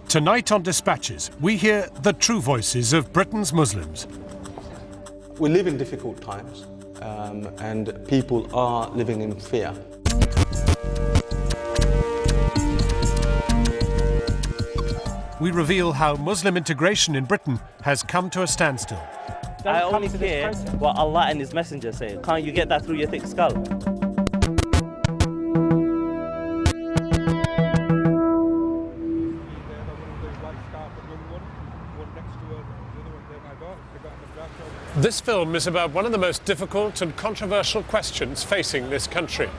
Tonight on Dispatches, we hear the true voices of Britain's Muslims. We live in difficult times, and people are living in fear. We reveal how Muslim integration in Britain has come to a standstill. I only hear what Allah and His Messenger say. Can't you get that through your thick skull? This film is about one of the most difficult and controversial questions facing this country.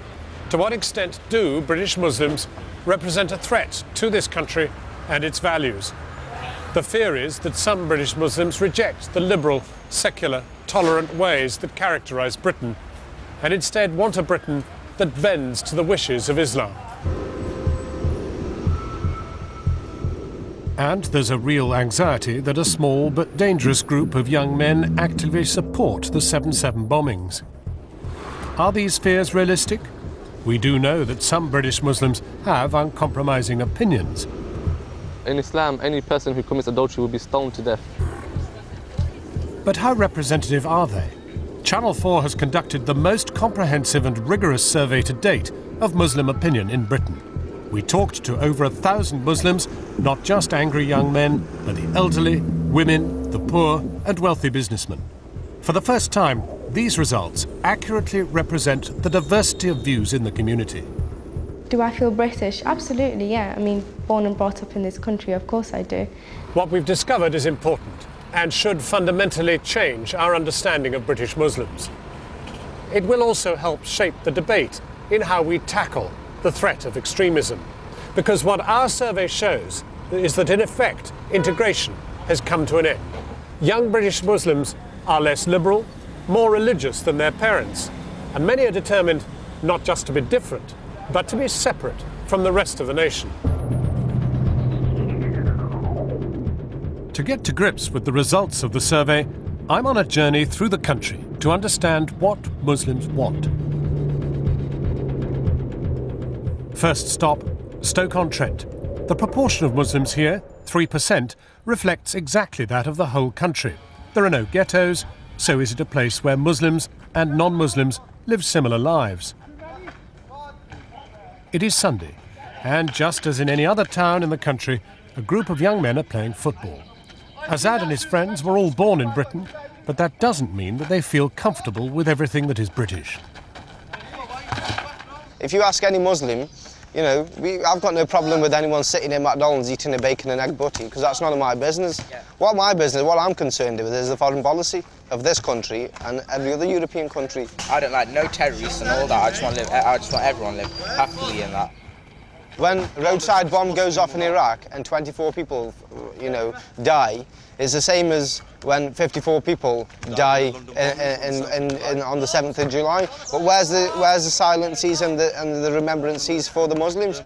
To what extent do British Muslims represent a threat to this country and its values? The fear is that some British Muslims reject the liberal, secular, tolerant ways that characterise Britain and instead want a Britain that bends to the wishes of Islam. And there's a real anxiety that a small but dangerous group of young men actively support the 7/7 bombings. Are these fears realistic? We do know that some British Muslims have uncompromising opinions. In Islam, any person who commits adultery will be stoned to death. But how representative are they? Channel 4 has conducted the most comprehensive and rigorous survey to date of Muslim opinion in Britain. We talked to over 1,000 Muslims, not just angry young men, but the elderly, women, the poor, and wealthy businessmen. For the first time, these results accurately represent the diversity of views in the community. Do I feel British? Absolutely, yeah. I mean, born and brought up in this country, of course I do. What we've discovered is important and should fundamentally change our understanding of British Muslims. It will also help shape the debate in how we tackle the threat of extremism. Because what our survey shows is that, in effect, integration has come to an end. Young British Muslims are less liberal, more religious than their parents, and many are determined not just to be different, but to be separate from the rest of the nation. To get to grips with the results of the survey, I'm on a journey through the country to understand what Muslims want. First stop, Stoke-on-Trent. The proportion of Muslims here, 3%, reflects exactly that of the whole country. There are no ghettos, so is it a place where Muslims and non-Muslims live similar lives. It is Sunday, and just as in any other town in the country, a group of young men are playing football. Azad and his friends were all born in Britain, but that doesn't mean that they feel comfortable with everything that is British. If you ask any Muslim, you know, I've got no problem with anyone sitting in McDonald's eating a bacon and egg butty, because that's none of my business. Yeah. What I'm concerned with is the foreign policy of this country and every other European country. I don't like no terrorists and all that. I just want everyone to live happily in that. When a roadside bomb goes off in Iraq and 24 people, die, it's the same as when 54 people die on the 7th of July. But where's the silences and the remembrances for the Muslims?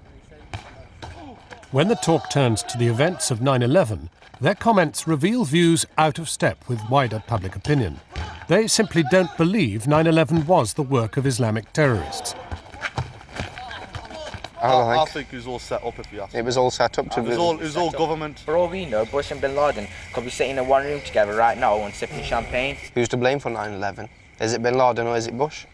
When the talk turns to the events of 9/11, their comments reveal views out of step with wider public opinion. They simply don't believe 9/11 was the work of Islamic terrorists. I think it was all set up, if you ask me. It was all set up to be... It was all government. For all we know, Bush and Bin Laden could be sitting in one room together right now and sipping champagne. Who's to blame for 9/11? Is it Bin Laden or is it Bush?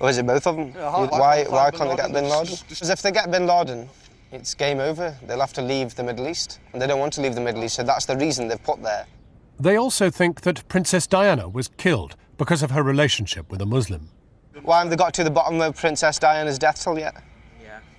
Or is it both of them? Why can't they get Bin Laden? Because if they get Bin Laden, it's game over. They'll have to leave the Middle East. And they don't want to leave the Middle East, so that's the reason they've put there. They also think that Princess Diana was killed because of her relationship with a Muslim. Why haven't they got to the bottom of Princess Diana's death till yet?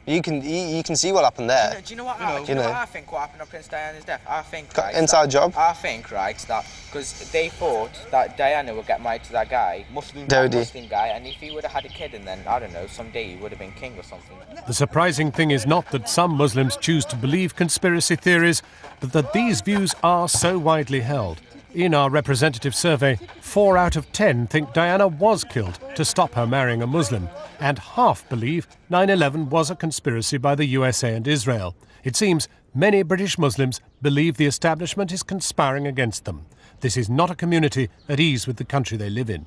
You can see what happened there. Do you know what I think what happened on Princess Diana's death? I think, right, inside job. I think, right, that because they thought that Diana would get married to that guy, Muslim guy, and if he would have had a kid, and then I don't know, someday he would have been king or something. The surprising thing is not that some Muslims choose to believe conspiracy theories, but that these views are so widely held. In our representative survey, 4 out of 10 think Diana was killed to stop her marrying a Muslim, and half believe 9/11 was a conspiracy by the USA and Israel. It seems many British Muslims believe the establishment is conspiring against them. This is not a community at ease with the country they live in.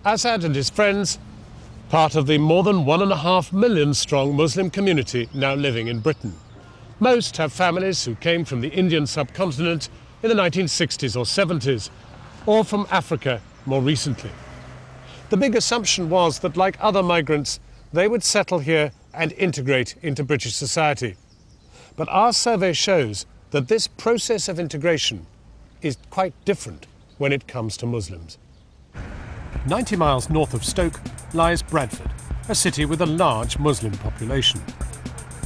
Assad and his friends, part of the more than 1.5 million strong Muslim community now living in Britain. Most have families who came from the Indian subcontinent in the 1960s or 70s, or from Africa more recently. The big assumption was that, like other migrants, they would settle here and integrate into British society. But our survey shows that this process of integration is quite different when it comes to Muslims. 90 miles north of Stoke lies Bradford, a city with a large Muslim population.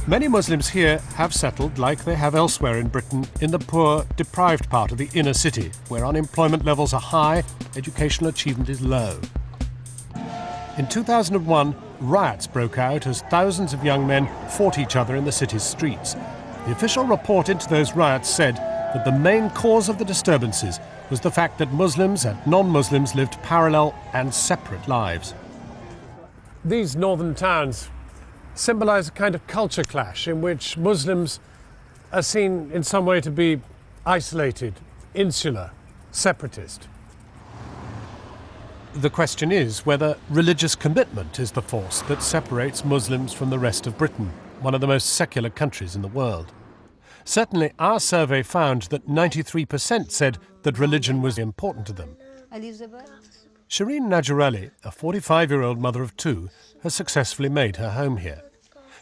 Many Muslims here have settled, like they have elsewhere in Britain, in the poor, deprived part of the inner city, where unemployment levels are high, educational achievement is low. In 2001, riots broke out as thousands of young men fought each other in the city's streets. The official report into those riots said that the main cause of the disturbances was the fact that Muslims and non-Muslims lived parallel and separate lives. These northern towns symbolize a kind of culture clash in which Muslims are seen in some way to be isolated, insular, separatist. The question is whether religious commitment is the force that separates Muslims from the rest of Britain, one of the most secular countries in the world. Certainly, our survey found that 93% said that religion was important to them. Shireen Najjarali, a 45-year-old mother of two, has successfully made her home here.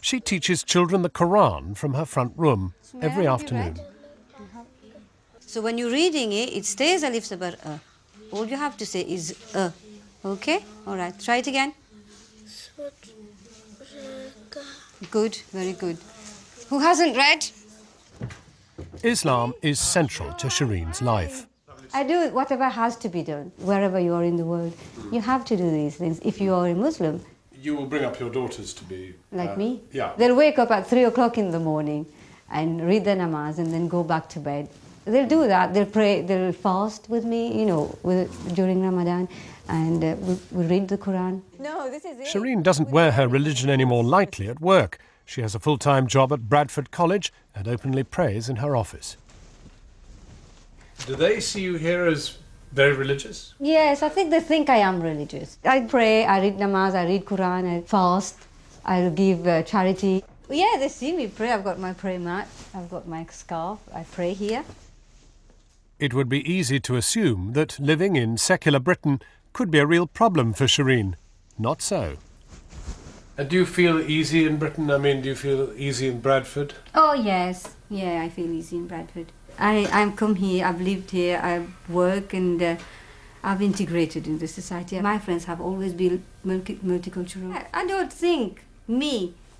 She teaches children the Quran from her front room every afternoon. So when you're reading it, it stays alif zabar a. All you have to say is a. Okay? All right. Try it again. Good. Very good. Who hasn't read? Islam is central to Shireen's life. I do whatever has to be done, wherever you are in the world. You have to do these things. If you are a Muslim... You will bring up your daughters to be... Like me? Yeah. They'll wake up at 3 o'clock in the morning and read the namaz and then go back to bed. They'll do that. They'll pray, they'll fast with me, you know, during Ramadan, and we'll read the Quran. No, this is it. Shireen doesn't wear her religion any more lightly at work. She has a full-time job at Bradford College and openly prays in her office. Do they see you here as very religious? Yes, I think they think I am religious. I pray, I read namaz, I read Quran, I fast, I give charity. Yeah, they see me pray. I've got my prayer mat, I've got my scarf, I pray here. It would be easy to assume that living in secular Britain could be a real problem for Shireen. Not so. And do you feel easy in Britain? I mean, do you feel easy in Bradford? Oh, yes. Yeah, I feel easy in Bradford. I've come here, I've lived here, I work, and I've integrated in the society. My friends have always been multicultural. I don't think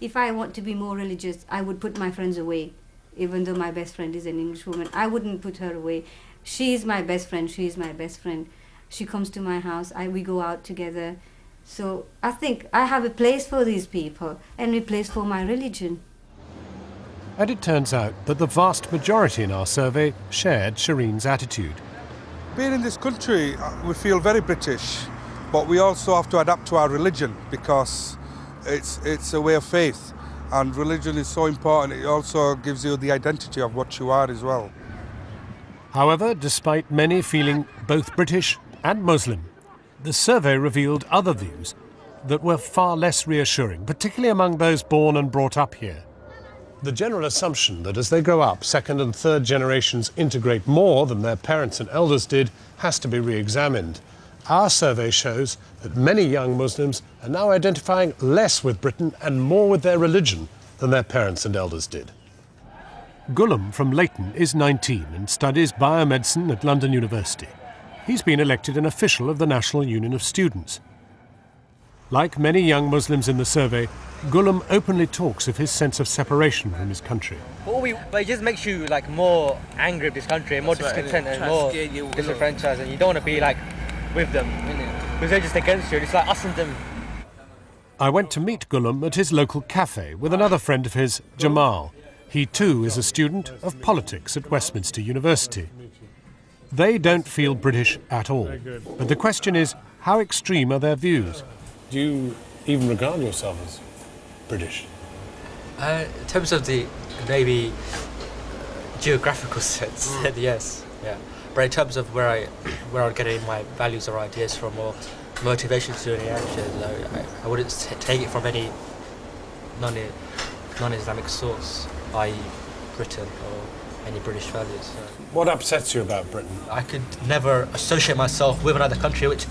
if I want to be more religious, I would put my friends away. Even though my best friend is an English woman, I wouldn't put her away. She is my best friend, she is my best friend. She comes to my house, we go out together. So I think I have a place for these people and a place for my religion. And it turns out that the vast majority in our survey shared Shireen's attitude. Being in this country, we feel very British, but we also have to adapt to our religion because it's a way of faith, and religion is so important. It also gives you the identity of what you are as well. However, despite many feeling both British and Muslim, the survey revealed other views that were far less reassuring, particularly among those born and brought up here. The general assumption that as they grow up, second and third generations integrate more than their parents and elders did has to be re-examined. Our survey shows that many young Muslims are now identifying less with Britain and more with their religion than their parents and elders did. Ghulam from Leighton is 19 and studies biomedicine at London University. He's been elected an official of the National Union of Students. Like many young Muslims in the survey, Ghulam openly talks of his sense of separation from his country. But it just makes you like more angry with this country, more discontent and more disenfranchised, and you don't want to be like with them, because they're just against you. It's like us and them. I went to meet Ghulam at his local cafe with another friend of his, Jamal. He too is a student of politics at Westminster University. They don't feel British at all. But the question is, how extreme are their views? Do you even regard yourself as British? In terms of the maybe geographical sense, then yes, yeah. But in terms of where I get in my values or ideas from, or motivation to do any action, I wouldn't take it from any non-Islamic source. Britain or any British values. What upsets you about Britain? I could never associate myself with another country which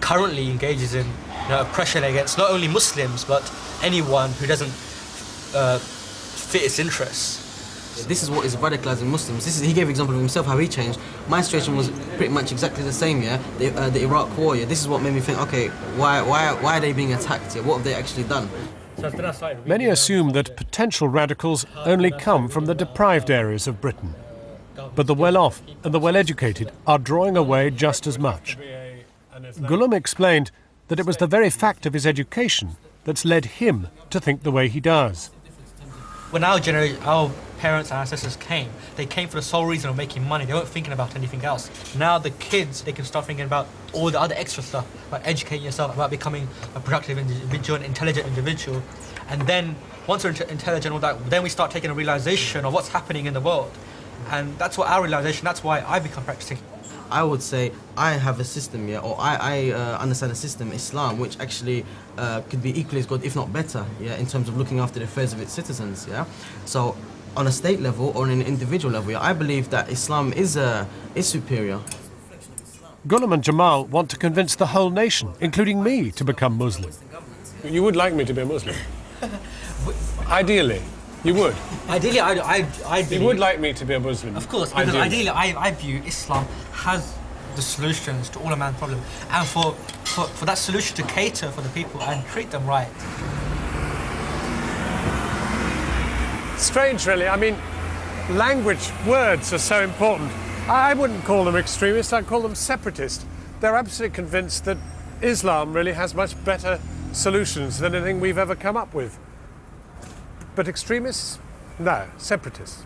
currently engages in oppression against not only Muslims but anyone who doesn't fit its interests. This is what is radicalising Muslims. He gave an example of himself, how he changed. My situation was pretty much exactly the same, yeah? The Iraq war, yeah? This is what made me think, okay, why are they being attacked, yeah? What have they actually done? Many assume that potential radicals only come from the deprived areas of Britain. But the well-off and the well-educated are drawing away just as much. Ghulam explained that it was the very fact of his education that's led him to think the way he does. When our generation, our parents and ancestors came, they came for the sole reason of making money. They weren't thinking about anything else. Now the kids, they can start thinking about all the other extra stuff, about educating yourself, about becoming a productive individual, an intelligent individual. And then once we're intelligent, all that, then we start taking a realization of what's happening in the world. And that's what our realization, that's why I become practicing. I would say I have a system, yeah, or I understand a system, Islam, which actually could be equally as good, if not better, yeah, in terms of looking after the affairs of its citizens, yeah. So, on a state level or on an individual level, yeah, I believe that Islam is superior. Ghulam and Jamal want to convince the whole nation, including me, to become Muslim. You would like me to be a Muslim? Ideally. You would? Ideally, I'd be... You would like me to be a Muslim? Of course, because ideally I view Islam has the solutions to all of man's problems, and for that solution to cater for the people and treat them right. Strange, really. I mean, language, words are so important. I wouldn't call them extremists, I'd call them separatists. They're absolutely convinced that Islam really has much better solutions than anything we've ever come up with. But extremists? No, separatists.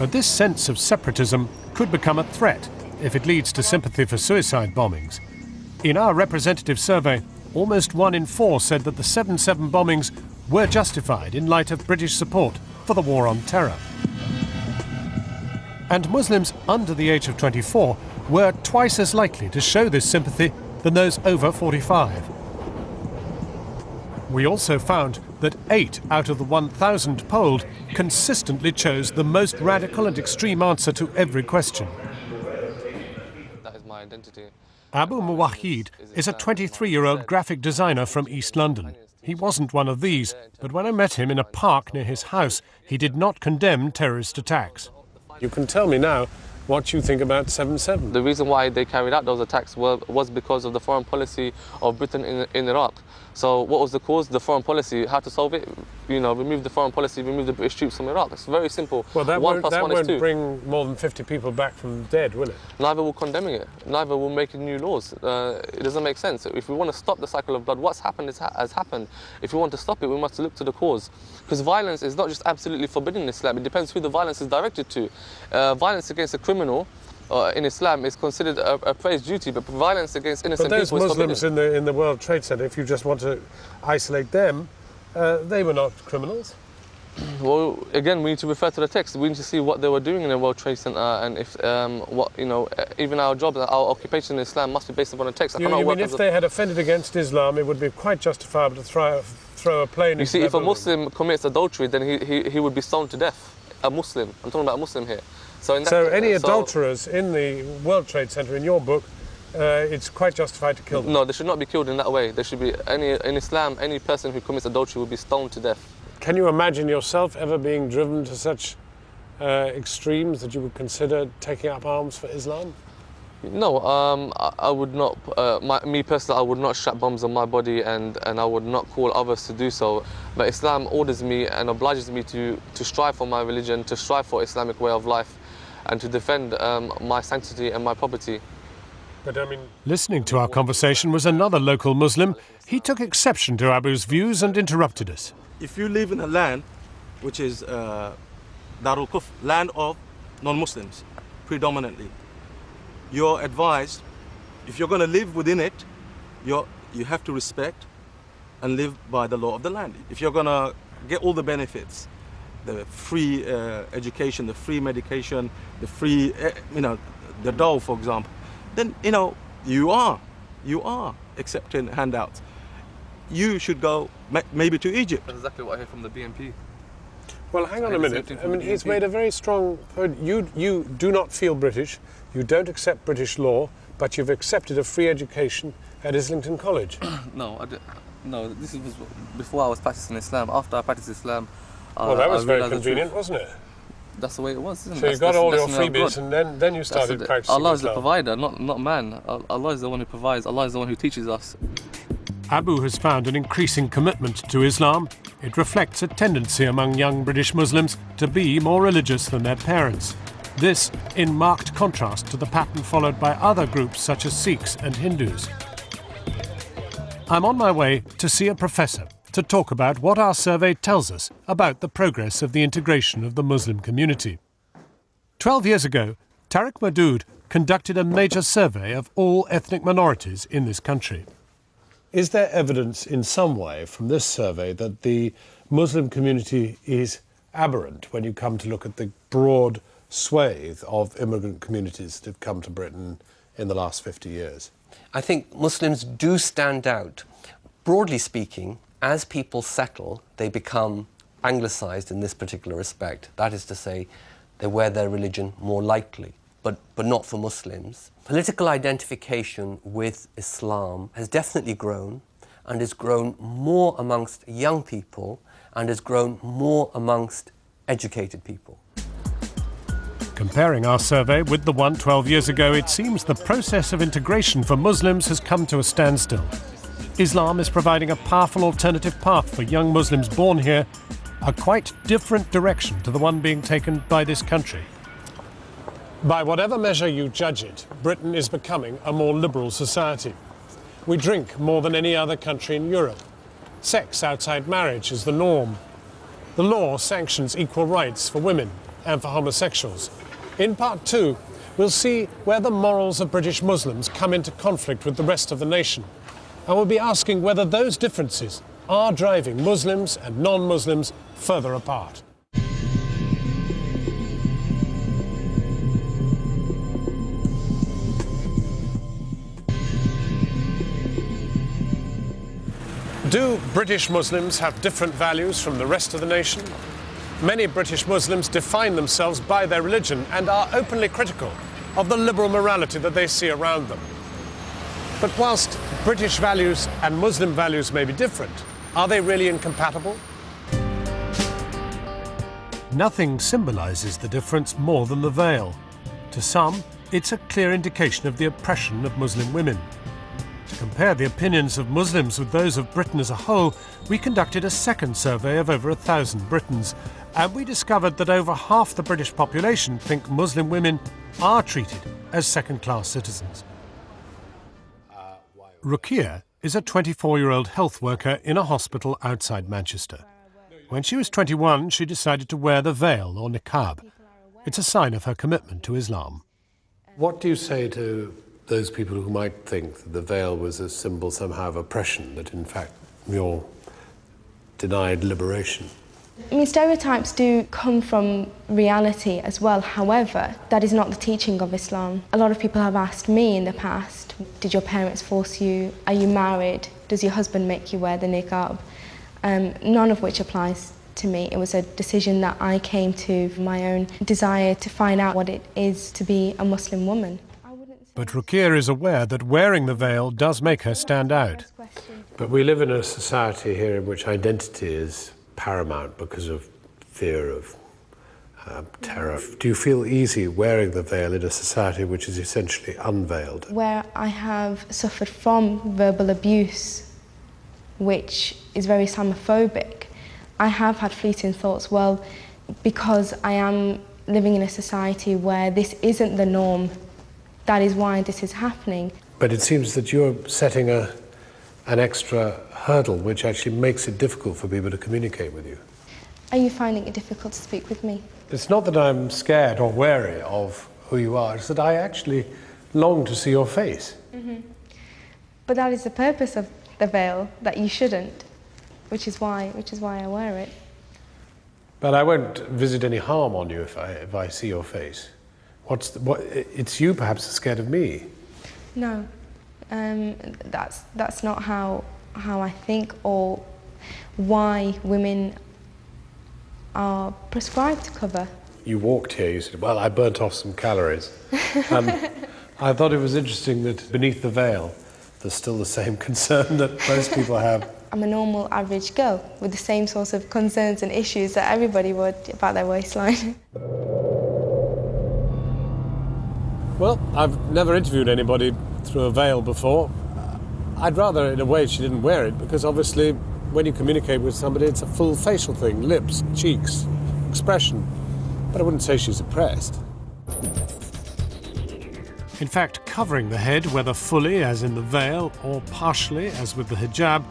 But this sense of separatism could become a threat if it leads to sympathy for suicide bombings. In our representative survey, almost 1 in 4 said that the 7/7 bombings were justified in light of British support for the war on terror. And Muslims under the age of 24 were twice as likely to show this sympathy than those over 45. We also found that 8 out of the 1,000 polled consistently chose the most radical and extreme answer to every question. That is my identity. Abu Muwahid is a 23-year-old graphic designer from East London. He wasn't one of these, but when I met him in a park near his house, he did not condemn terrorist attacks. You can tell me now what you think about 7/7. The reason why they carried out those attacks was because of the foreign policy of Britain in Iraq. So what was the cause? The foreign policy. How to solve it? Remove the foreign policy, remove the British troops from Iraq. It's very simple. Well, that won't bring more than 50 people back from dead, will it? Neither will condemning it. Neither will making new laws. It doesn't make sense. If we want to stop the cycle of blood, what's happened has happened. If we want to stop it, we must look to the cause. Because violence is not just absolutely forbidden in Islam. It depends who the violence is directed to. Violence against a criminal in Islam is considered a praise duty, but violence against innocent people is forbidden. But those Muslims in the World Trade Center, if you just want to isolate them, they were not criminals. Well, again, we need to refer to the text. We need to see what they were doing in the World Trade Center, and if even our jobs, our occupation in Islam must be based upon a text. You mean if they had offended against Islam, it would be quite justifiable to throw a plane? You see, if a Muslim commits adultery, then he would be stoned to death. A Muslim. I'm talking about a Muslim here. So any adulterers in the World Trade Center, in your book, it's quite justified to kill them? No, they should not be killed in that way. There should be in Islam, any person who commits adultery will be stoned to death. Can you imagine yourself ever being driven to such extremes that you would consider taking up arms for Islam? No, I would not. Me personally, I would not strap bombs on my body, and I would not call others to do so. But Islam orders me and obliges me to strive for my religion, to strive for Islamic way of life, and to defend my sanctity and my property. But listening to our conversation was another local Muslim. He took exception to Abu's views and interrupted us. If you live in a land which is Darul Kufr, land of non-Muslims, predominantly, you're advised, if you're going to live within it, you have to respect and live by the law of the land. If you're going to get all the benefits, the free education, the free medication, the free, the dole, for example, then, you are accepting handouts. You should go maybe to Egypt. That's exactly what I heard from the BNP. Well, hang on a minute. I mean, he's made a very strong point. You do not feel British, you don't accept British law, but you've accepted a free education at Islington College. No, no, this was before I was practicing Islam. After I practiced Islam, well, that was very convenient, wasn't it? That's the way it was, isn't it? So you got all your freebies and then you started practicing Allah is the Islam. provider, not man. Allah is the one who provides. Allah is the one who teaches us. Abu has found an increasing commitment to Islam. It reflects a tendency among young British Muslims to be more religious than their parents. This in marked contrast to the pattern followed by other groups such as Sikhs and Hindus. I'm on my way to see a professor to talk about what our survey tells us about the progress of the integration of the Muslim community. 12 years ago, Tariq Madood conducted a major survey of all ethnic minorities in this country. Is there evidence in some way from this survey that the Muslim community is aberrant when you come to look at the broad swathe of immigrant communities that have come to Britain in the last 50 years? I think Muslims do stand out. Broadly speaking, as people settle, they become anglicised in this particular respect. That is to say, they wear their religion more lightly, but not for Muslims. Political identification with Islam has definitely grown, and has grown more amongst young people, and has grown more amongst educated people. Comparing our survey with the one 12 years ago, it seems the process of integration for Muslims has come to a standstill. Islam is providing a powerful alternative path for young Muslims born here, a quite different direction to the one being taken by this country. By whatever measure you judge it, Britain is becoming a more liberal society. We drink more than any other country in Europe. Sex outside marriage is the norm. The law sanctions equal rights for women and for homosexuals. In part two, we'll see where the morals of British Muslims come into conflict with the rest of the nation. And we'll be asking whether those differences are driving Muslims and non-Muslims further apart. Do British Muslims have different values from the rest of the nation? Many British Muslims define themselves by their religion and are openly critical of the liberal morality that they see around them. But whilst British values and Muslim values may be different, are they really incompatible? Nothing symbolises the difference more than the veil. To some, it's a clear indication of the oppression of Muslim women. To compare the opinions of Muslims with those of Britain as a whole, we conducted a second survey of over 1,000 Britons, and we discovered that over half the British population think Muslim women are treated as second-class citizens. Rukia is a 24-year-old health worker in a hospital outside Manchester. When she was 21, she decided to wear the veil or niqab. It's a sign of her commitment to Islam. What do you say to those people who might think that the veil was a symbol somehow of oppression, that in fact you're denied liberation? I mean, stereotypes do come from reality as well. However, that is not the teaching of Islam. A lot of people have asked me in the past, did your parents force you? Are you married? Does your husband make you wear the niqab? None of which applies to me. It was a decision that I came to from my own desire to find out what it is to be a Muslim woman. But Rukia is aware that wearing the veil does make her stand out. But we live in a society here in which identity is paramount because of fear of terror. Do you feel easy wearing the veil in a society which is essentially unveiled? Where I have suffered from verbal abuse, which is very Islamophobic, I have had fleeting thoughts, well, because I am living in a society where this isn't the norm, that is why this is happening. But it seems that you're setting an extra hurdle which actually makes it difficult for people to communicate with you. Are you finding it difficult to speak with me? It's not that I'm scared or wary of who you are, it's that I actually long to see your face. Mm-hmm. But that is the purpose of the veil, that you shouldn't, which is why I wear it. But I won't visit any harm on you if I see your face. It's you perhaps are scared of me. No, that's not how I think or why women are prescribed to cover. You walked here, you said, well, I burnt off some calories. I thought it was interesting that beneath the veil, there's still the same concern that most people have. I'm a normal, average girl with the same sorts of concerns and issues that everybody would about their waistline. Well, I've never interviewed anybody through a veil before. I'd rather, in a way, she didn't wear it, because obviously when you communicate with somebody, it's a full facial thing, lips, cheeks, expression. But I wouldn't say she's oppressed. In fact, covering the head, whether fully, as in the veil, or partially, as with the hijab,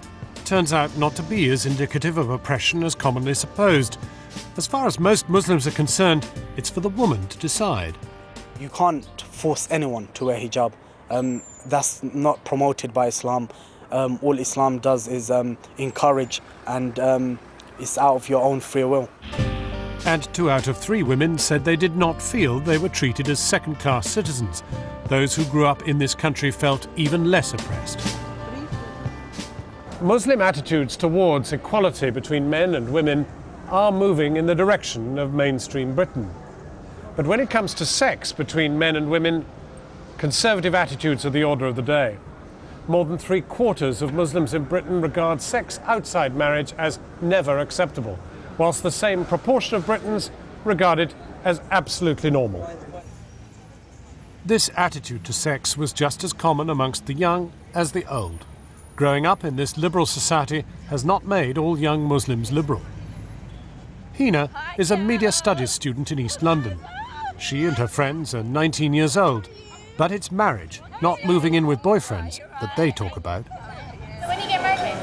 turns out not to be as indicative of oppression as commonly supposed. As far as most Muslims are concerned, it's for the woman to decide. You can't force anyone to wear hijab. That's not promoted by Islam. All Islam does is encourage, and it's out of your own free will. And 2 out of 3 women said they did not feel they were treated as second-class citizens. Those who grew up in this country felt even less oppressed. Muslim attitudes towards equality between men and women are moving in the direction of mainstream Britain. But when it comes to sex between men and women, conservative attitudes are the order of the day. More than 3/4 of Muslims in Britain regard sex outside marriage as never acceptable, whilst the same proportion of Britons regard it as absolutely normal. This attitude to sex was just as common amongst the young as the old. Growing up in this liberal society has not made all young Muslims liberal. Hina is a media studies student in East London. She and her friends are 19 years old, but it's marriage, not moving in with boyfriends, that they talk about. When you get married?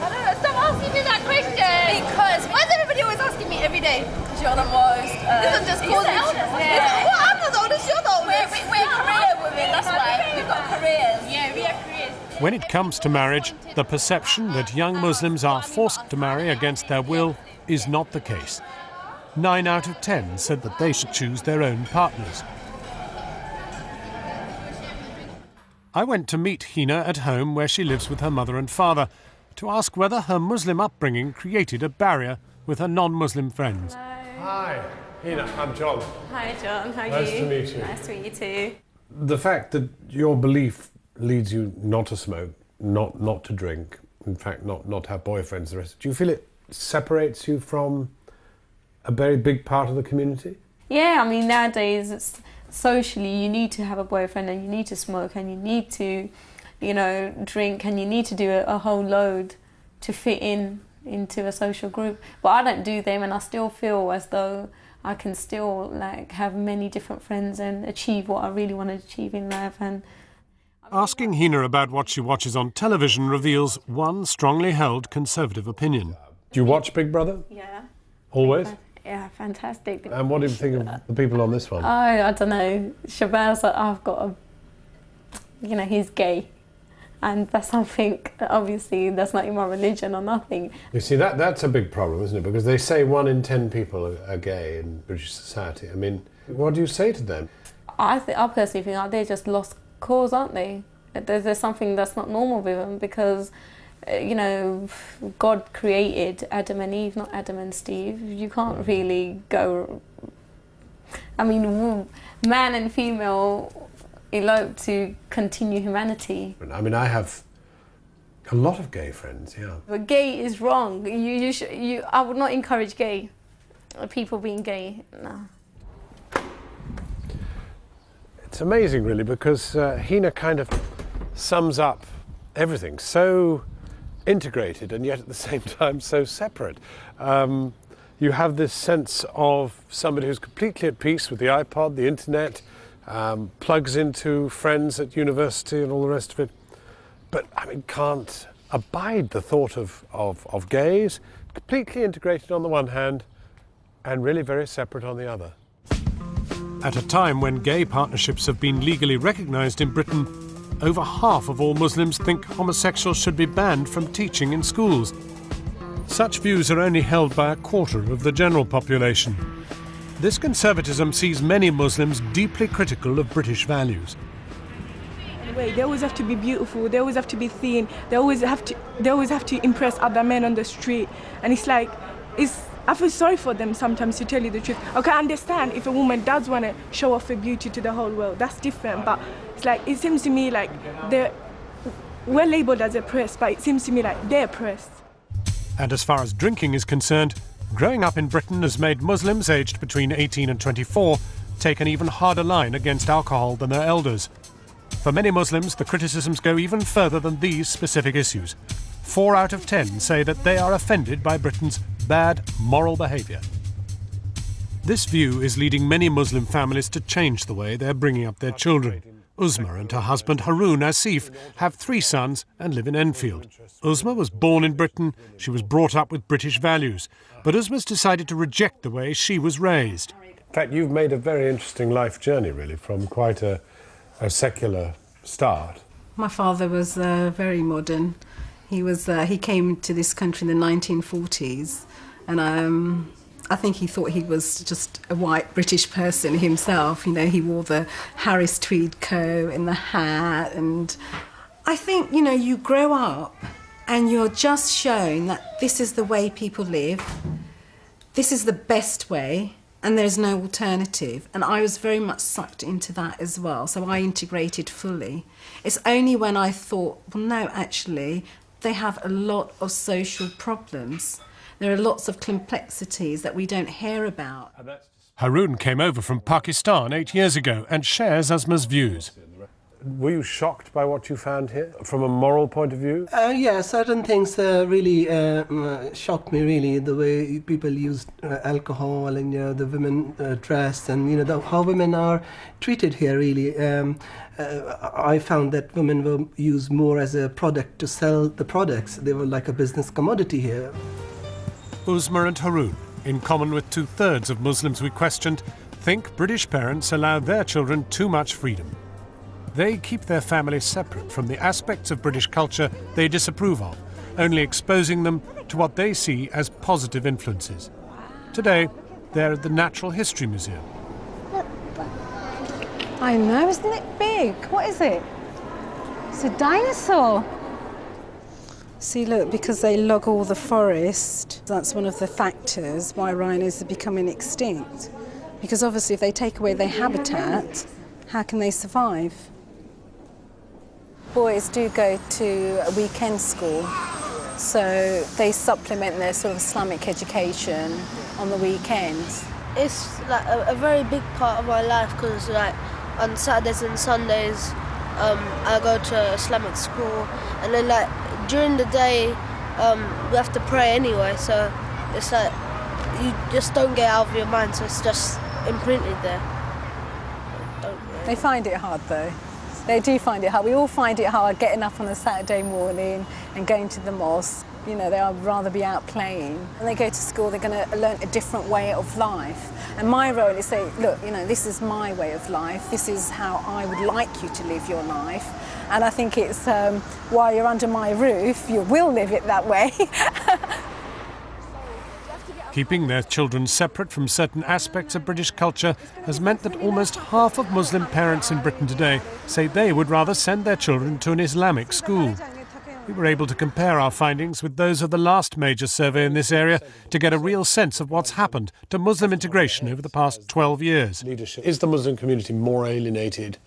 I don't know, stop asking me that question! Because, why is everybody always asking me every day? Because you're the most... this is just causing... Yeah. Well, I'm the oldest, you're the oldest. We're career women, that's why. We've got careers. Yeah, we have careers. When it comes to marriage, the perception that young Muslims are forced to marry against their will is not the case. 9 out of 10 said that they should choose their own partners. I went to meet Hina at home, where she lives with her mother and father, to ask whether her Muslim upbringing created a barrier with her non-Muslim friends. Hi, Hina, I'm John. Hi John, how are you? Nice to meet you. Nice to meet you too. The fact that your belief leads you not to smoke, not to drink, in fact not have boyfriends the rest, do you feel it separates you from a very big part of the community? Yeah, I mean nowadays it's socially you need to have a boyfriend and you need to smoke and you need to, you know, drink and you need to do a whole load to fit into a social group. But I don't do them, and I still feel as though I can still like have many different friends and achieve what I really want to achieve in life. And asking Hina about what she watches on television reveals one strongly held conservative opinion. Do you watch Big Brother? Yeah. Always? Yeah, fantastic. And what do you think of the people on this one? Oh, I don't know. Shaba's like, I've got a, you know, he's gay. And that's something, obviously, that's not in my religion or nothing. You see, that's a big problem, isn't it? Because they say 1 in 10 people are gay in British society. I mean, what do you say to them? I personally think they're just lost cause, aren't they? There's something that's not normal with them because, you know, God created Adam and Eve, not Adam and Steve. You can't really go... I mean, man and female elope to continue humanity. I mean, I have a lot of gay friends, yeah. But gay is wrong. I would not encourage gay people being gay, no. It's amazing, really, because Hina kind of sums up everything, so integrated and yet at the same time so separate. You have this sense of somebody who's completely at peace with the iPod, the internet, plugs into friends at university and all the rest of it, but I mean can't abide the thought of gays, completely integrated on the one hand and really very separate on the other. At a time when gay partnerships have been legally recognised in Britain, over half of all Muslims think homosexuals should be banned from teaching in schools. Such views are only held by 1/4 of the general population. This conservatism sees many Muslims deeply critical of British values. way. They always have to be beautiful. They always have to be thin. They always have to impress other men on the street. And it's like, I feel sorry for them sometimes, to tell you the truth. Okay, I understand if a woman does want to show off her beauty to the whole world. That's different. But it's like, it seems to me like we're labelled as oppressed, but it seems to me like they're oppressed. And as far as drinking is concerned, growing up in Britain has made Muslims aged between 18 and 24 take an even harder line against alcohol than their elders. For many Muslims, the criticisms go even further than these specific issues. 4 out of 10 say that they are offended by Britain's bad moral behaviour. This view is leading many Muslim families to change the way they're bringing up their children. Uzma and her husband Haroon Asif have 3 sons and live in Enfield. Uzma was born in Britain. She was brought up with British values. But Uzma's decided to reject the way she was raised. In fact, you've made a very interesting life journey, really, from quite a secular start. My father was very modern. He came to this country in the 1940s, and I think he thought he was just a white British person himself. You know, he wore the Harris tweed coat and the hat, and I think, you know, you grow up and you're just shown that this is the way people live, this is the best way, and there's no alternative. And I was very much sucked into that as well, so I integrated fully. It's only when I thought, well, no, actually, they have a lot of social problems. There are lots of complexities that we don't hear about. Haroon came over from Pakistan 8 years ago and shares Uzma's views. Were you shocked by what you found here, from a moral point of view? Yeah, certain things really shocked me, really, the way people use alcohol and the women dress and how women are treated here, really. I found that women were used more as a product to sell the products. They were like a business commodity here. Uzma and Haroon, in common with 2/3 of Muslims we questioned, think British parents allow their children too much freedom. They keep their families separate from the aspects of British culture they disapprove of, only exposing them to what they see as positive influences. Today, they're at the Natural History Museum. I know, isn't it big? What is it? It's a dinosaur. See, look, because they log all the forest, that's one of the factors why rhinos are becoming extinct. Because obviously if they take away their habitat, how can they survive? Boys do go to a weekend school, so they supplement their sort of Islamic education on the weekends. It's like a very big part of my life because like on Saturdays and Sundays I go to Islamic school, and then like during the day we have to pray anyway, so it's like you just don't get out of your mind, so it's just imprinted there. They find it hard though. They do find it hard. We all find it hard getting up on a Saturday morning and going to the mosque. You know, they'd rather be out playing. When they go to school, they're going to learn a different way of life. And my role is say, look, you know, this is my way of life. This is how I would like you to live your life. And I think it's while you're under my roof, you will live it that way. Keeping their children separate from certain aspects of British culture has meant that almost half of Muslim parents in Britain today say they would rather send their children to an Islamic school. We were able to compare our findings with those of the last major survey in this area to get a real sense of what's happened to Muslim integration over the past 12 years. Is the Muslim community more alienated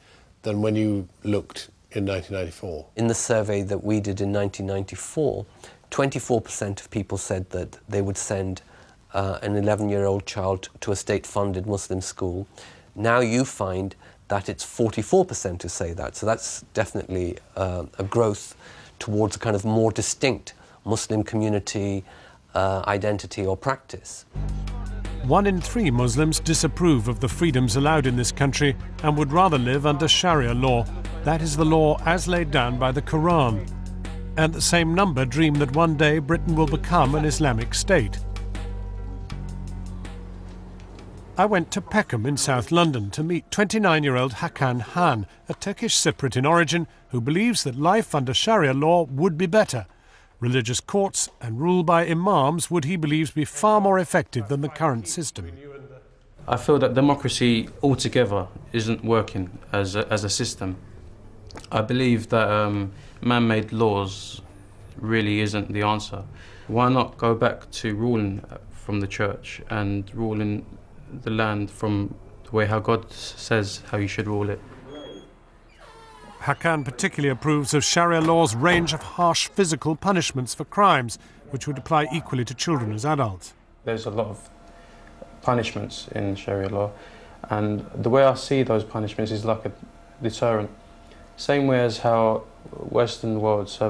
than when you looked in 1994? In the survey that we did in 1994, 24% of people said that they would send an 11-year-old child to a state-funded Muslim school. Now you find that it's 44% who say that. So that's definitely a growth towards a kind of more distinct Muslim community identity or practice. 1 in 3 Muslims disapprove of the freedoms allowed in this country and would rather live under Sharia law. That is the law as laid down by the Quran. And the same number dream that one day Britain will become an Islamic state. I went to Peckham in South London to meet 29-year-old Hakan Han, a Turkish Cypriot in origin who believes that life under Sharia law would be better. Religious courts and rule by imams would, he believes, be far more effective than the current system. I feel that democracy altogether isn't working as a system. I believe that man-made laws really isn't the answer. Why not go back to ruling from the church and ruling the land from the way how God says how you should rule it? Hakan particularly approves of Sharia law's range of harsh physical punishments for crimes, which would apply equally to children as adults. There's a lot of punishments in Sharia law, and the way I see those punishments is like a deterrent. Same way as how Western worlds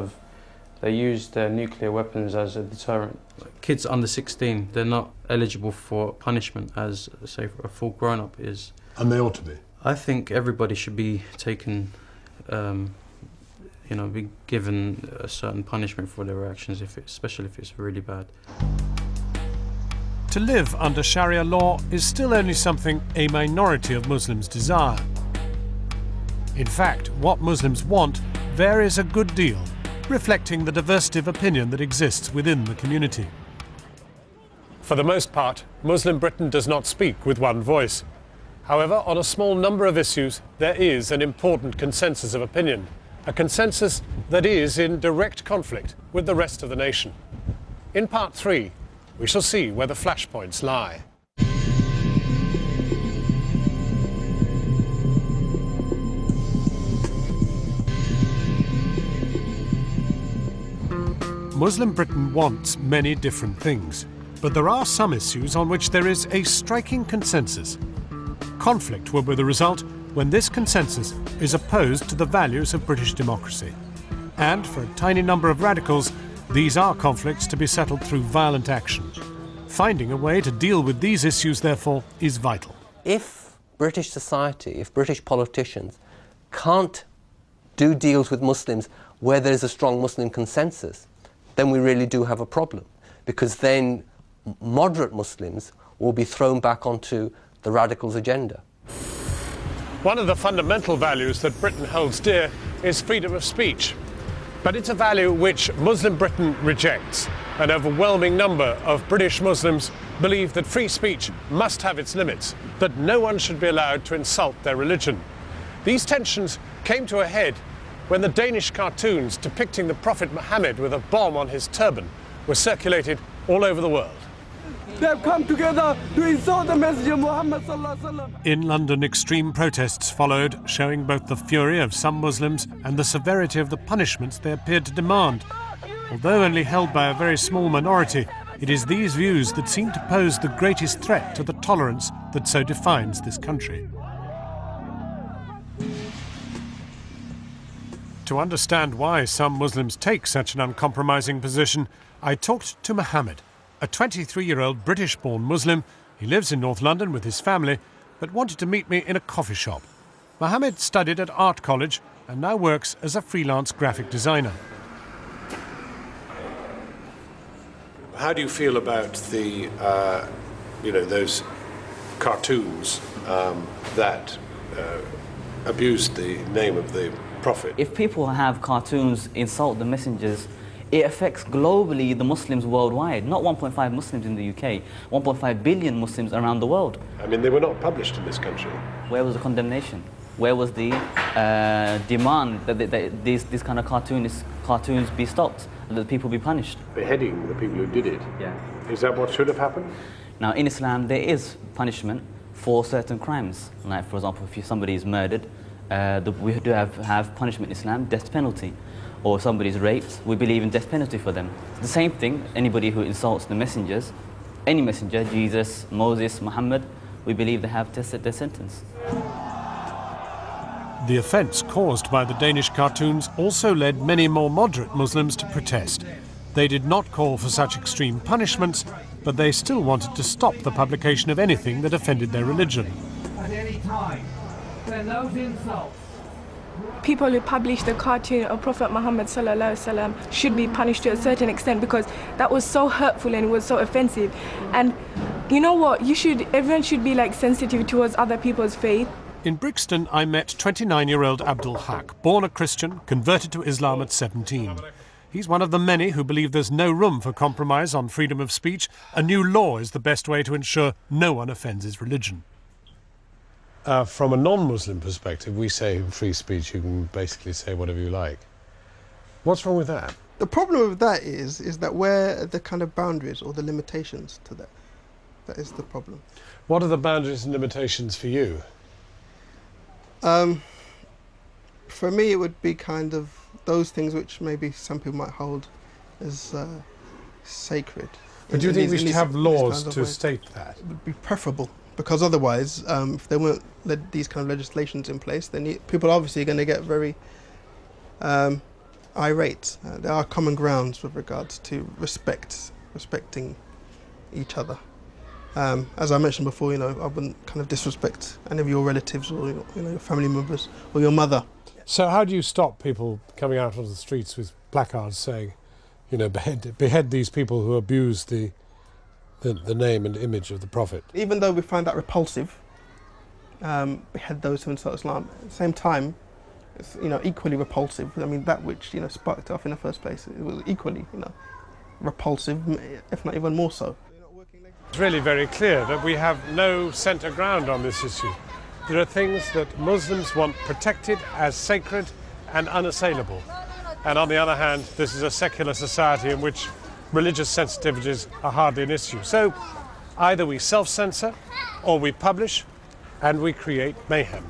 they use their nuclear weapons as a deterrent. Kids under 16, they're not eligible for punishment as, say, a full grown-up is. And they ought to be. I think everybody should be taken, be given a certain punishment for their actions, especially if it's really bad. To live under Sharia law is still only something a minority of Muslims desire. In fact, what Muslims want varies a good deal, reflecting the diversity of opinion that exists within the community. For the most part, Muslim Britain does not speak with one voice. However, on a small number of issues, there is an important consensus of opinion, a consensus that is in direct conflict with the rest of the nation. In part 3, we shall see where the flashpoints lie. Muslim Britain wants many different things, but there are some issues on which there is a striking consensus. Conflict will be the result when this consensus is opposed to the values of British democracy. And for a tiny number of radicals, these are conflicts to be settled through violent action. Finding a way to deal with these issues, therefore, is vital. If British society, if British politicians can't do deals with Muslims where there is a strong Muslim consensus, then we really do have a problem, because then moderate Muslims will be thrown back onto the radicals' agenda. One of the fundamental values that Britain holds dear is freedom of speech. But it's a value which Muslim Britain rejects. An overwhelming number of British Muslims believe that free speech must have its limits, that no one should be allowed to insult their religion. These tensions came to a head when the Danish cartoons depicting the Prophet Muhammad with a bomb on his turban were circulated all over the world. They've come together to insult the Messenger Muhammad sallallahu alaihi wasallam. In London, extreme protests followed, showing both the fury of some Muslims and the severity of the punishments they appeared to demand. Although only held by a very small minority, it is these views that seem to pose the greatest threat to the tolerance that so defines this country. To understand why some Muslims take such an uncompromising position, I talked to Mohammed, a 23-year-old British-born Muslim. He lives in North London with his family, but wanted to meet me in a coffee shop. Mohammed studied at art college and now works as a freelance graphic designer. How do you feel about the, those cartoons that abuse the name of the Prophet? If people have cartoons insult the messengers, it affects globally the Muslims worldwide, not 1.5 Muslims in the UK, 1.5 billion Muslims around the world. I mean, they were not published in this country. Where was the condemnation? Where was the demand that these kind of cartoons be stopped, and that the people be punished? Beheading the people who did it. Yeah. Is that what should have happened? Now, in Islam, there is punishment for certain crimes. Like, for example, if somebody is murdered, we do have punishment in Islam, death penalty. Or somebody is raped, we believe in death penalty for them. It's the same thing, anybody who insults the messengers, any messenger, Jesus, Moses, Muhammad, we believe they have their sentence. The offence caused by the Danish cartoons also led many more moderate Muslims to protest. They did not call for such extreme punishments, but they still wanted to stop the publication of anything that offended their religion. At any time, when those insults. People who publish the cartoon of Prophet Muhammad sallallahu alaihi wasallam should be punished to a certain extent, because that was so hurtful and it was so offensive. And you know what? Everyone should be sensitive towards other people's faith. In Brixton, I met 29-year-old Abdul Haq, born a Christian, converted to Islam at 17. He's one of the many who believe there's no room for compromise on freedom of speech. A new law is the best way to ensure no one offends his religion. from a non-Muslim perspective, we say free speech, you can basically say whatever you like. What's wrong with that? The problem with that is that where are the kind of boundaries or the limitations to that? That is the problem. What are the boundaries and limitations for you? For me, it would be kind of those things which maybe some people might hold as sacred. But do you think we should have laws to state that? It would be preferable, because otherwise, if there weren't these kind of legislations in place, then people are obviously going to get very irate. There are common grounds with regards to respecting each other. As I mentioned before, I wouldn't kind of disrespect any of your relatives or your family members or your mother. So how do you stop people coming out onto the streets with placards saying, behead these people who abuse the name and image of the Prophet? Even though we find that repulsive, behead those who insult Islam, at the same time, it's equally repulsive. I mean, that which sparked off in the first place, it was equally repulsive, if not even more so. It's really very clear that we have no centre ground on this issue. There are things that Muslims want protected as sacred and unassailable. And on the other hand, this is a secular society in which religious sensitivities are hardly an issue. So either we self-censor or we publish and we create mayhem.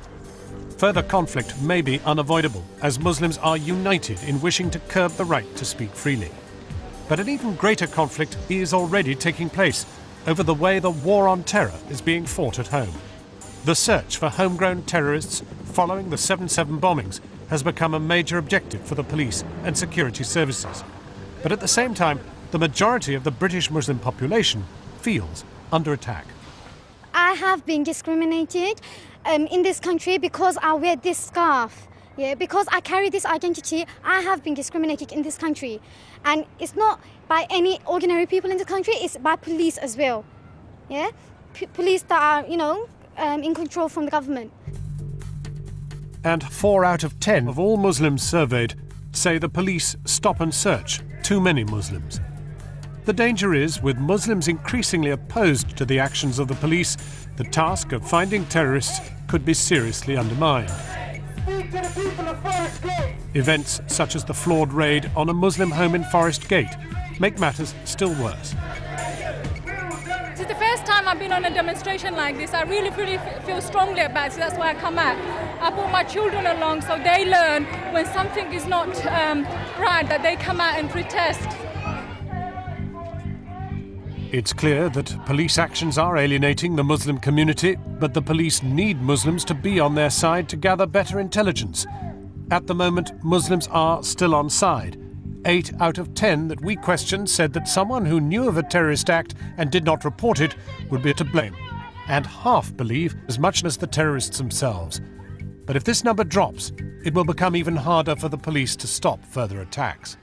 Further conflict may be unavoidable, as Muslims are united in wishing to curb the right to speak freely. But an even greater conflict is already taking place over the way the war on terror is being fought at home. The search for homegrown terrorists following the 7/7 bombings has become a major objective for the police and security services. But at the same time, the majority of the British Muslim population feels under attack. I have been discriminated in this country because I wear this scarf. Yeah, because I carry this identity, I have been discriminated in this country. And it's not by any ordinary people in the country, it's by police as well. Yeah, police that are, in control from the government. And 4 out of 10 of all Muslims surveyed say the police stop and search too many Muslims. The danger is, with Muslims increasingly opposed to the actions of the police, the task of finding terrorists could be seriously undermined. Events such as the flawed raid on a Muslim home in Forest Gate make matters still worse. This is the first time I've been on a demonstration like this. I really feel strongly about it, so that's why I come out. I brought my children along so they learn when something is not right, that they come out and protest. It's clear that police actions are alienating the Muslim community, but the police need Muslims to be on their side to gather better intelligence. At the moment, Muslims are still on side. 8 out of 10 that we questioned said that someone who knew of a terrorist act and did not report it would be to blame. And half believe as much as the terrorists themselves. But if this number drops, it will become even harder for the police to stop further attacks.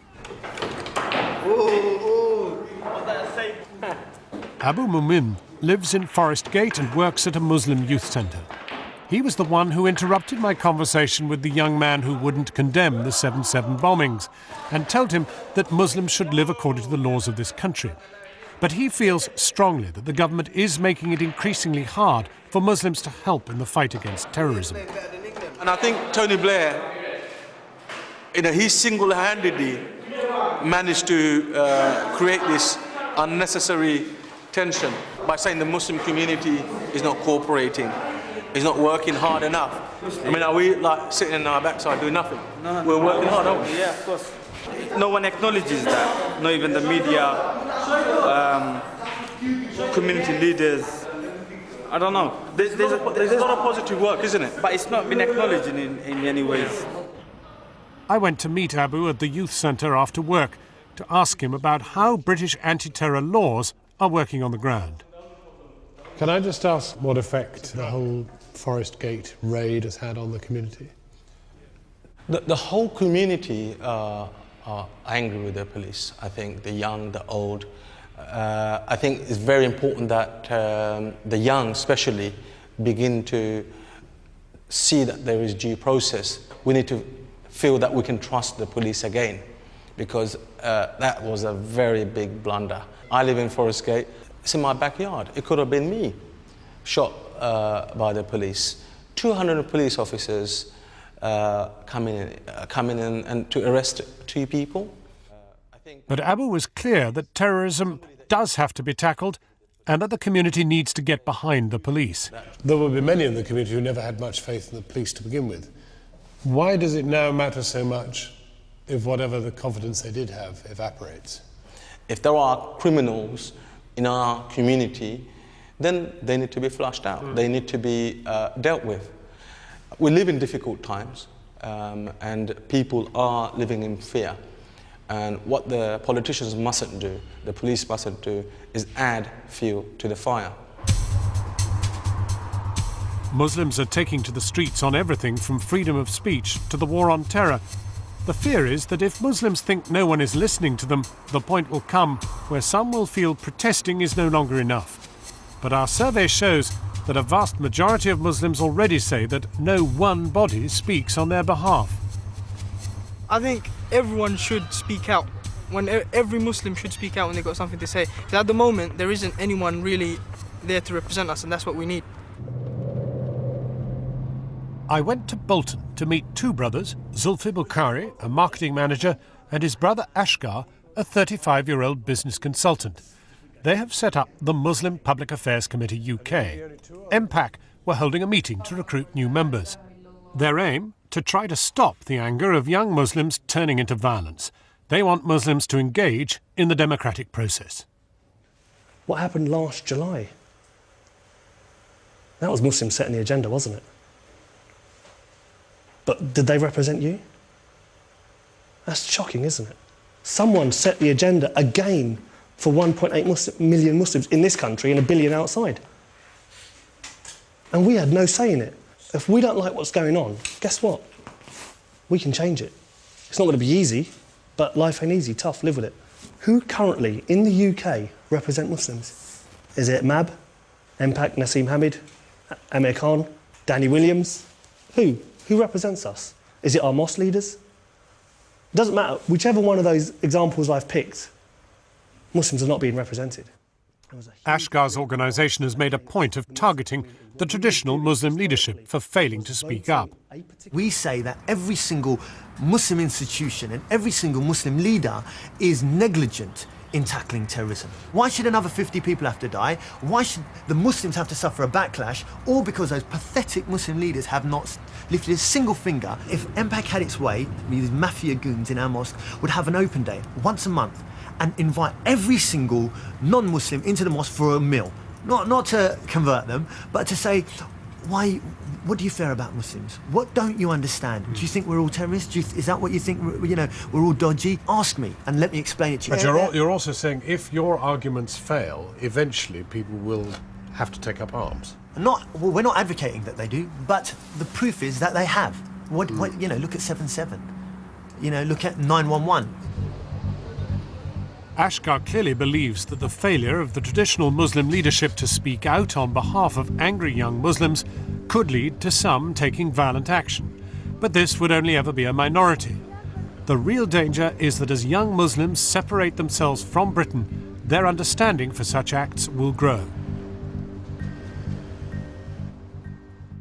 Abu Mumin lives in Forest Gate and works at a Muslim youth centre. He was the one who interrupted my conversation with the young man who wouldn't condemn the 7/7 bombings and told him that Muslims should live according to the laws of this country. But he feels strongly that the government is making it increasingly hard for Muslims to help in the fight against terrorism. And I think Tony Blair, he single-handedly managed to create this unnecessary tension by saying the Muslim community is not cooperating, is not working hard enough. I mean, are we sitting in our backside doing nothing? No. We're working hard, aren't we? Yeah, of course. No one acknowledges that. Not even the media, community leaders. I don't know. There's a lot of positive work, isn't it? But it's not been acknowledged in any ways. I went to meet Abu at the youth centre after work to ask him about how British anti-terror laws are working on the ground. Can I just ask what effect the whole Forest Gate raid has had on the community? The whole community are angry with the police. I think the young, the old. I think it's very important that the young especially begin to see that there is due process. We need to feel that we can trust the police again, because that was a very big blunder. I live in Forest Gate. It's in my backyard. It could have been me shot by the police. 200 police officers coming in and to arrest 2 people. But Abu was clear that terrorism does have to be tackled and that the community needs to get behind the police. There will be many in the community who never had much faith in the police to begin with. Why does it now matter so much if whatever the confidence they did have evaporates? If there are criminals in our community, then they need to be flushed out. They need to be dealt with. We live in difficult times, and people are living in fear. And what the politicians mustn't do, the police mustn't do, is add fuel to the fire. Muslims are taking to the streets on everything from freedom of speech to the war on terror. The fear is that if Muslims think no one is listening to them, the point will come where some will feel protesting is no longer enough. But our survey shows that a vast majority of Muslims already say that no one body speaks on their behalf. I think everyone should speak out. Every Muslim should speak out when they've got something to say. Because at the moment, there isn't anyone really there to represent us, and that's what we need. I went to Bolton to meet 2 brothers, Zulfi Bukhari, a marketing manager, and his brother Ashgar, a 35-year-old business consultant. They have set up the Muslim Public Affairs Committee UK. MPAC were holding a meeting to recruit new members. Their aim? To try to stop the anger of young Muslims turning into violence. They want Muslims to engage in the democratic process. What happened last July? That was Muslims setting the agenda, wasn't it? But did they represent you? That's shocking, isn't it? Someone set the agenda again for 1.8 million Muslims in this country and 1 billion outside. And we had no say in it. If we don't like what's going on, guess what? We can change it. It's not going to be easy, but life ain't easy, tough, live with it. Who currently in the UK represent Muslims? Is it MAB, MPAC, Nassim Hamid, Amir Khan, Danny Williams? Who? Who represents us? Is it our mosque leaders? It doesn't matter. Whichever one of those examples I've picked, Muslims are not being represented. Ashgar's organisation has made a point of targeting the traditional Muslim leadership for failing to speak up. We say that every single Muslim institution and every single Muslim leader is negligent in tackling terrorism. Why should another 50 people have to die? Why should the Muslims have to suffer a backlash? All because those pathetic Muslim leaders have not lifted a single finger. If MPAC had its way, these mafia goons in our mosque would have an open day once a month and invite every single non-Muslim into the mosque for a meal. Not to convert them, but to say, what do you fear about Muslims? What don't you understand? Do you think we're all terrorists? Is that what you think, we're all dodgy? Ask me and let me explain it to you. But you're also saying if your arguments fail, eventually people will have to take up arms. We're not advocating that they do, but the proof is that they have. Look at 7/7. Look at 911. Ashgar clearly believes that the failure of the traditional Muslim leadership to speak out on behalf of angry young Muslims could lead to some taking violent action. But this would only ever be a minority. The real danger is that as young Muslims separate themselves from Britain, their understanding for such acts will grow.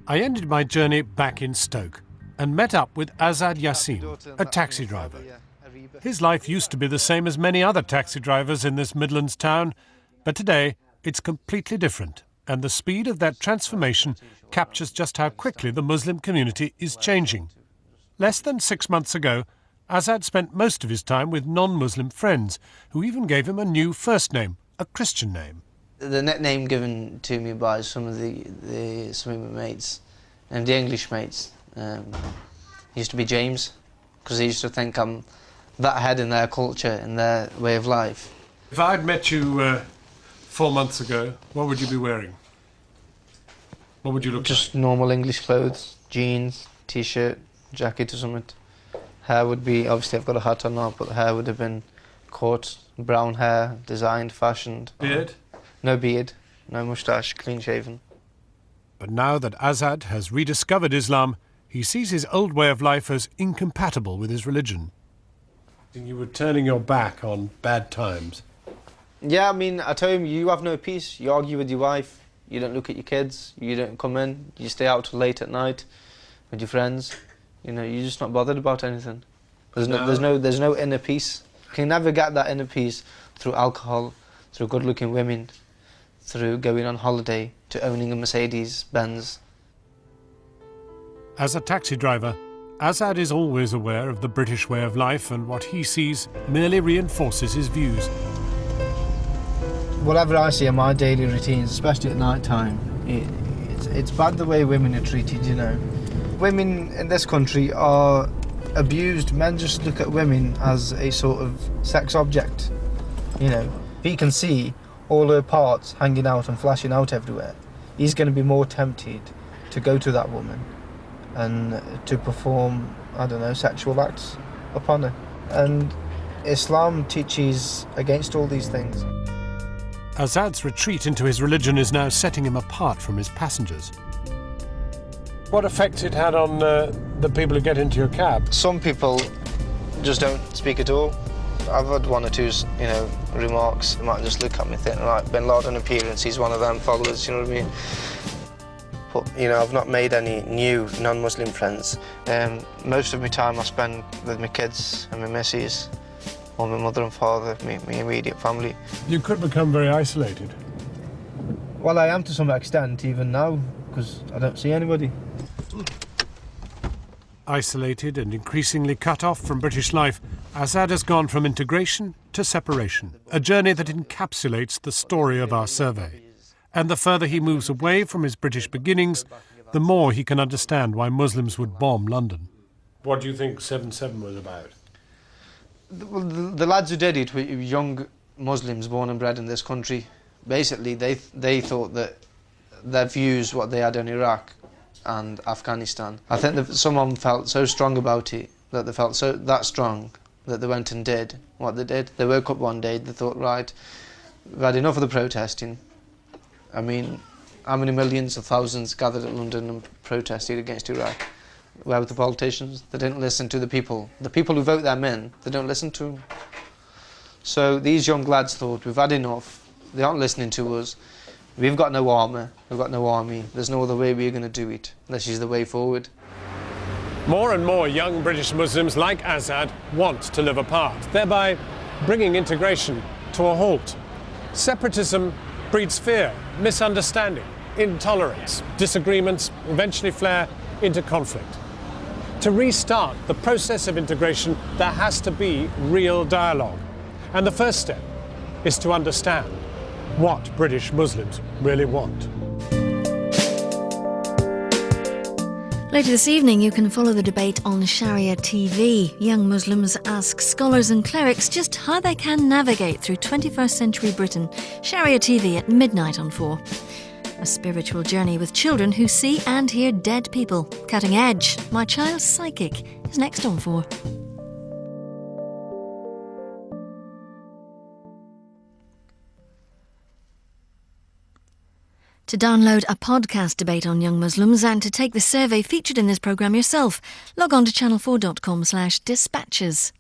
I ended my journey back in Stoke and met up with Azad Yassin, a taxi driver. His life used to be the same as many other taxi drivers in this Midlands town, but today it's completely different, and the speed of that transformation captures just how quickly the Muslim community is changing. Less than 6 months ago, Azad spent most of his time with non-Muslim friends, who even gave him a new first name, a Christian name. The nickname given to me by some of my mates, and the English mates, used to be James, because they used to think I'm that ahead in their culture, in their way of life. If I'd met you 4 months ago, what would you be wearing? What would you look like? Just normal English clothes, jeans, t-shirt, jacket or something. Hair would be, obviously I've got a hat on now, but the hair would have been cut, brown hair, designed, fashioned. Beard? No beard, no moustache, clean shaven. But now that Azad has rediscovered Islam, he sees his old way of life as incompatible with his religion. You were turning your back on bad times. Yeah, I mean, I told him, you have no peace. You argue with your wife, You don't look at your kids. You don't come in. You stay out till late at night with your friends. You know, you're just not bothered about anything. There's no inner peace. You can never get that inner peace through alcohol, through good-looking women, through going on holiday, to owning a Mercedes Benz. As a taxi driver, Azad is always aware of the British way of life, and what he sees merely reinforces his views. Whatever I see in my daily routines, especially at night time, it's bad the way women are treated, you know. Women in this country are abused. Men just look at women as a sort of sex object, you know. If he can see all her parts hanging out and flashing out everywhere, he's going to be more tempted to go to that woman and to perform, I don't know, sexual acts upon her. And Islam teaches against all these things. Azad's retreat into his religion is now setting him apart from his passengers. What effect it had on the people who get into your cab? Some people just don't speak at all. I've had one or two, you know, remarks. They might just look at me and think, right, Bin Laden appearance, he's one of them followers, you know what I mean? But, you know, I've not made any new non-Muslim friends. Most of my time I spend with my kids and my missus, or my mother and father, my immediate family. You could become very isolated. Well, I am to some extent, even now, because I don't see anybody. Isolated and increasingly cut off from British life, Azad has gone from integration to separation, a journey that encapsulates the story of our survey. And the further he moves away from his British beginnings, the more he can understand why Muslims would bomb London. What do you think 7/7 was about? The lads who did it were young Muslims born and bred in this country. Basically, they thought that their views, what they had in Iraq and Afghanistan, I think that some of them felt so strong about it, that they felt that strong, that they went and did what they did. They woke up one day, they thought, right, we've had enough of the protesting. I mean, how many millions of thousands gathered at London and protested against Iraq? Where were the politicians? They didn't listen to the people. The people who vote them in, they don't listen to them. So these young lads thought, we've had enough. They aren't listening to us. We've got no armour. We've got no army. There's no other way we're going to do it. This is the way forward. More and more young British Muslims like Azad want to live apart, thereby bringing integration to a halt. Separatism breeds fear, misunderstanding, intolerance. Disagreements eventually flare into conflict. To restart the process of integration, there has to be real dialogue. And the first step is to understand what British Muslims really want. Later this evening, you can follow the debate on Sharia TV. Young Muslims ask scholars and clerics just how they can navigate through 21st century Britain. Sharia TV at midnight on 4. A spiritual journey with children who see and hear dead people. Cutting Edge, My Child's Psychic, is next on 4. To download a podcast debate on young Muslims and to take the survey featured in this programme yourself, log on to channel4.com/dispatches.